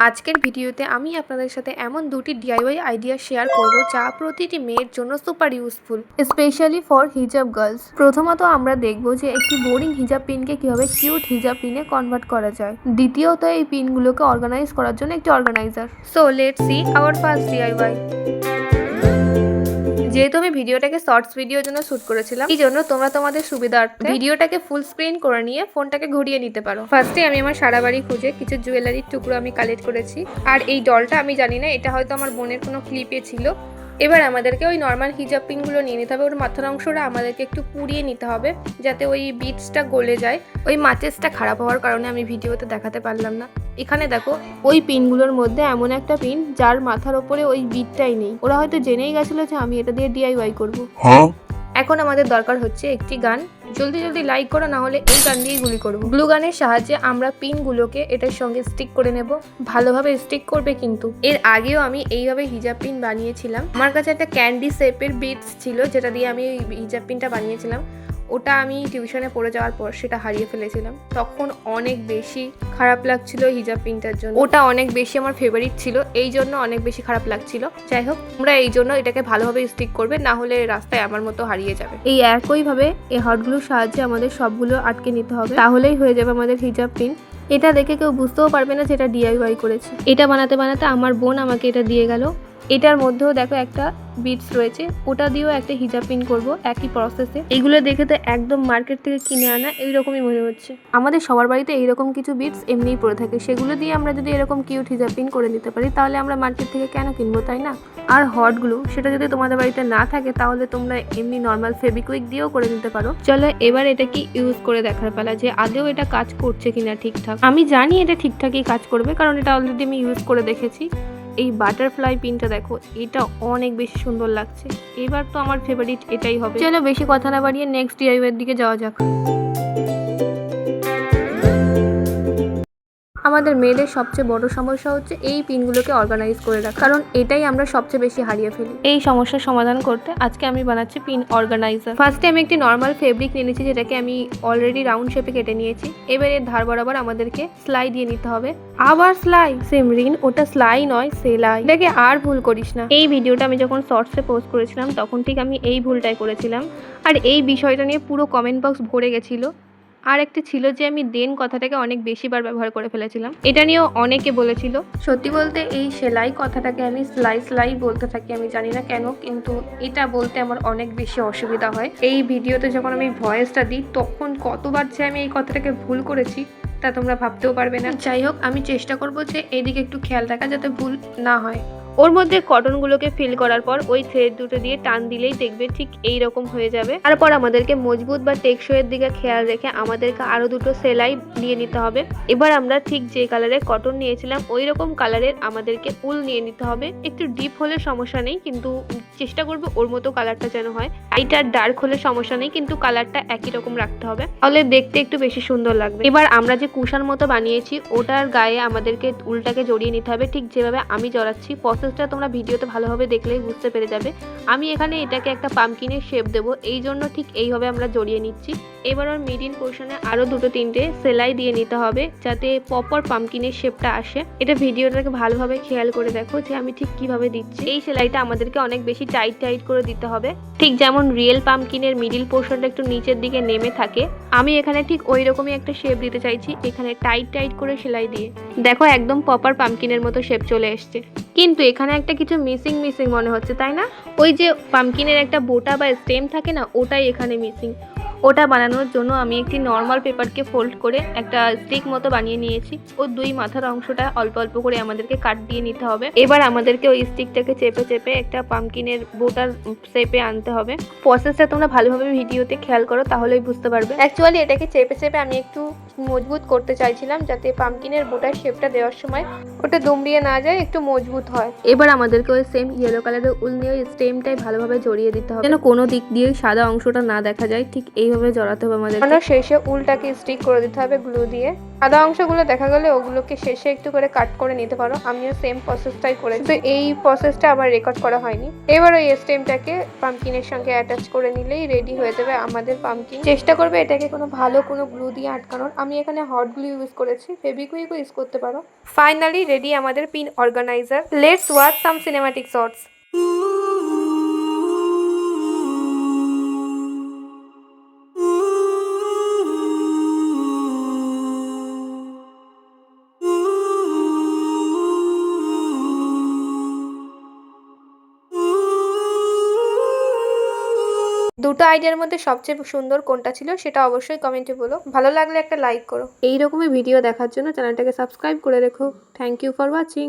আজকের ভিডিওতে আমি আপনাদের সাথে এমন দুটি ডিআইওয়াই আইডিয়া শেয়ার করব যা প্রতিটি মেয়ের জন্য সুপার ইউজফুল, স্পেশালি ফর হিজাব গার্লস। প্রথমত আমরা দেখব যে একটি বোরিং হিজাব পিনকে কিভাবে কিউট হিজাব পিনে কনভার্ট করা যায়। দ্বিতীয়ত এই পিনগুলোকে অর্গানাইজ করার জন্য একটি organiser. So let's see our first DIY. যেহেতু আমি ভিডিওটাকে শর্টস ভিডিওর জন্য শুট করেছিলাম, এই জন্য তোমরা তোমাদের সুবিধার্থে ভিডিওটাকে ফুল স্ক্রিন করে নিয়ে ফোনটাকে ঘুরিয়ে নিতে পারো। ফার্স্টে আমি আমার সারা বাড়ি খুঁজে কিছু জুয়েলারির টুকরো আমি কালেক্ট করেছি। আর এই ডলটা আমি জানি না, এটা হয়তো আমার বোনের কোনো ক্লিপে ছিল। এবার আমাদেরকে ওই নর্মাল হিজাব পিনগুলো নিয়ে নিতে হবে। ওর মাথার অংশটা আমাদেরকে একটু পুড়িয়ে নিতে হবে যাতে ওই বিটসটা গলে যায়। ওই মাচেসটা খারাপ হওয়ার কারণে আমি ভিডিওতে দেখাতে পারলাম না। এখানে দেখো ওই পিনগুলোর মধ্যে এমন একটা পিন যার মাথার ওপরে ওই বিটটাই নেই। ওরা হয়তো জেনেই গেছিলো যে আমি এটা দিয়ে ডিআইওয়াই করবো। এখন আমাদের দরকার হচ্ছে একটি গান। জলদি জলদি লাইক করো, না হলে এই গান দিয়েই গুলি করবো। গ্লু গানের সাহায্যে আমরা পিনগুলোকে এটার সঙ্গে স্টিক করে নেব। ভালোভাবে স্টিক করবে কিন্তু। এর আগেও আমি এইভাবে হিজাব পিন বানিয়েছিলাম। আমার কাছে একটা ক্যান্ডি শেপের বিটস ছিল যেটা দিয়ে আমি হিজাব পিনটা বানিয়েছিলাম। ওটা আমি টিউশনে পড়ে যাওয়ার পর সেটা হারিয়ে ফেলেছিলাম। তখন অনেক বেশি খারাপ লাগছিল হিজাব পিনটার জন্য। ওটা অনেক বেশি আমার ফেভারিট ছিল, এই জন্য অনেক বেশি খারাপ লাগছিল। যাই হোক, তোমরা এই জন্য এটাকে ভালোভাবে স্টিক করবে, না হলে রাস্তায় আমার মতো হারিয়ে যাবে। এই একইভাবে এই হটগুলোর সাহায্যে আমাদের সবগুলো আটকে নিতে হবে, তাহলেই হয়ে যাবে আমাদের হিজাব পিন। এটা দেখে কেউ বুঝতেও পারবে না যে এটা ডিআইওয়াই করেছে। এটা বানাতে বানাতে আমার বোন আমাকে এটা দিয়ে গেল। এটার মধ্যেও দেখো একটা বিটস রয়েছে, ওটা দিয়েও একটা হিজাব পিন করব একই প্রসেসে। এগুলো দেখে তো একদম মার্কেট থেকে কিনে আনা এইরকমই মনে হচ্ছে। আমাদের সবার বাড়িতে এইরকম কিছু বিটস এমনিই পড়ে থাকে, সেগুলো দিয়ে আমরা যদি এরকম কিউট হিজাব পিন করে নিতে পারি তাহলে আমরা মার্কেট থেকে কেন কিনবো, তাই না? আর হট গ্লু, সেটা যদি তোমাদের বাড়িতে না থাকে তাহলে তোমরা এমনি নর্মাল ফেবিকুইক দিয়েও করে নিতে পারো। চলো এবার এটা কি ইউজ করে দেখার পালা যে আদেও এটা কাজ করছে কিনা ঠিকঠাক। আমি জানি এটা ঠিকঠাকই কাজ করবে, কারণ এটা অলরেডি আমি ইউজ করে দেখেছি। এই বাটারফ্লাই পিনটা দেখো, এটা অনেক বেশি সুন্দর লাগছে। এবার তো আমার ফেভারিট এটাই হবে। চলো বেশি কথা না বাড়িয়ে নেক্সট ডিআইওয়াই এর দিকে যাওয়া যাক। আমাদের মেয়েদের সবচেয়ে বড় সমস্যা হচ্ছে এই পিনগুলোকে অর্গানাইজ করে রাখা, কারণ এটাই আমরা সবচেয়ে বেশি হারিয়ে ফেলি। এই সমস্যার সমাধান করতে আজকে আমি বানাচ্ছি পিন অর্গানাইজার। ফার্স্টে আমি একটি নর্মাল ফেব্রিক নিয়ে নিয়েছি, যেটাকে আমি অলরেডি রাউন্ড শেপে কেটে নিয়েছি। এবার এর ধার বরাবর আমাদেরকে সেলাই দিয়ে নিতে হবে। আবার সেলাই? সিমরিন, ওটা সেলাই নয়, সেলাই। এটাকে আর ভুল করিস না। এই ভিডিওটা আমি যখন শর্টসে পোস্ট করেছিলাম তখন ঠিক আমি এই ভুলটাই করেছিলাম, আর এই বিষয়টা নিয়ে পুরো কমেন্ট বক্স ভরে গেছিলো। আর একটা ছিল যে আমি দেন কথাটাকে অনেক বেশিবার ব্যবহার করে ফেলেছিলাম, এটা নিয়েও অনেকে বলেছিল। সত্যি বলতে এই সেলাই কথাটাকে আমি সেলাই সেলাই বলতে থাকি, আমি জানি না কেন, কিন্তু এটা বলতে আমার অনেক বেশি অসুবিধা হয়। এই ভিডিওতে যখন আমি ভয়েসটা দিই তখন কতবার যে আমি এই কথাটাকে ভুল করেছি তা তোমরা ভাবতেও পারবে না। যাই হোক, আমি চেষ্টা করবো যে এইদিকে একটু খেয়াল রাখা যাতে ভুল না হয়। ওর মধ্যে কটনগুলোকে ফিল করার পর ওই থ্রেড দুটো দিয়ে টান দিলেই দেখবে ঠিক এই রকম হয়ে যাবে। তারপর আমাদেরকে মজবুত বা টেকসইয়ের দিকে খেয়াল রেখে আমাদেরকে আরো দুটো সেলাই দিয়ে নিতে হবে। এবার আমরা ঠিক যে কালারের কটন নিয়েছিলাম ওই রকম কালারের আমাদেরকে উল নিয়ে নিতে হবে। একটু ডিপ হলে সমস্যা নেই, কিন্তু চেষ্টা করবো ওর মতো কালারটা যেন হয়। লাইট আর ডার্ক হলে সমস্যা নেই, কিন্তু কালারটা একই রকম রাখতে হবে, তাহলে দেখতে একটু বেশি সুন্দর লাগবে। এবার আমরা যে কুশান মতো বানিয়েছি ওটার গায়ে আমাদেরকে উলটাকে জড়িয়ে নিতে হবে, ঠিক যেভাবে আমি জড়াচ্ছি। প্রসেসটা তোমরা ভিডিওতে ভালোভাবে দেখলেই বুঝতে পেরে যাবে। আমি এখানে এটাকে একটা পামকিনের শেপ দেবো, এই জন্য ঠিক এইভাবে আমরা জড়িয়ে নিচ্ছি। এবার ওর মিডিল পোর্শনে আরো দুটো তিনটে সেলাই দিয়ে নিতে হবে যাতে প্রপার পামকিনের শেপটা আসে। এটা ভিডিওটাকে ভালোভাবে খেয়াল করে দেখো যে আমি ঠিক কিভাবে দিচ্ছি। এই সেলাইটা আমাদেরকে অনেক বেশি টাইট টাইট করে দিতে হবে, ঠিক যেমন রিয়েল পামকিনের মিডিল পোর্শনটা একটু নিচের দিকে নেমে থাকে। আমি এখানে ঠিক ওই রকমই একটা শেপ দিতে চাইছি, এখানে টাইট টাইট করে সেলাই দিয়ে। দেখো একদম প্রপার পামকিনের মতো শেপ চলে এসছে, কিন্তু এখানে একটা কিছু মিসিং মিসিং মনে হচ্ছে, তাই না? ওই যে পামকিনের একটা বোটা বা স্টেম থাকে না, ওটাই এখানে মিসিং। ওটা বানানোর জন্য আমি একটি নর্মাল পেপারকে ফোল্ড করে একটা স্টিক মতো বানিয়ে নিয়েছি। ও দুই মাথার অংশটা অল্প অল্প করে আমাদেরকে কাট দিয়ে নিতে হবে। এবার আমাদেরকে ওই স্টিকটাকে চেপে চেপে একটা পামকিনের বোটার শেপে আনতে হবে। প্রসেসটা তোমরা ভালোভাবে ভিডিওতে খেয়াল করো, তাহলেই বুঝতে পারবে। অ্যাকচুয়ালি এটাকে চেপে চেপে আমি একটু মজবুত করতে চাইছিলাম যাতে পামকিনের বোটার শেপটা দেওয়ার সময় ওটা দুমড়িয়ে না যায়, একটু মজবুত হয়। এবার আমাদেরকে ওই সেম ইয়েলো কালারের উল নিয়ে ওই স্টেমটাই ভালোভাবে জড়িয়ে দিতে হবে যেন কোনো দিক দিয়ে সাদা অংশটা না দেখা যায়। ঠিক এই এইভাবে জড়াতে হবে আমাদের। শেষে উলটাকে স্টিক করে দিতে হবে গ্লু দিয়ে। সাদা অংশগুলো দেখা গেলে ওগুলোকে শেষে একটু করে কাট করে নিতে পারো। আমিও সেম প্রসেসটাই করেছি, কিন্তু এই প্রসেসটা আবার রেকর্ড করা হয়নি। এবার ওই স্টেমটাকে পাম্পকিনের সঙ্গে অ্যাটাচ করে নিলেই রেডি হয়ে যাবে আমাদের পাম্পকিন। চেষ্টা করবে এটাকে ভালো কোনো গ্লু দিয়ে আটকানোর। আমি এখানে হট গ্লু ইউজ করেছি, ফেভিকুইকও ইউজ করতে পারো। ফাইনালি রেডি আমাদের pin organiser. Let's watch some cinematic shots. দুটো আইডিয়ার মধ্যে সবচেয়ে সুন্দর কোনটা ছিল সেটা অবশ্যই কমেন্টে বলো। ভালো লাগলে একটা লাইক করো। এই রকমই ভিডিও দেখার জন্য চ্যানেলটাকে সাবস্ক্রাইব করে রেখো। Thank you for watching.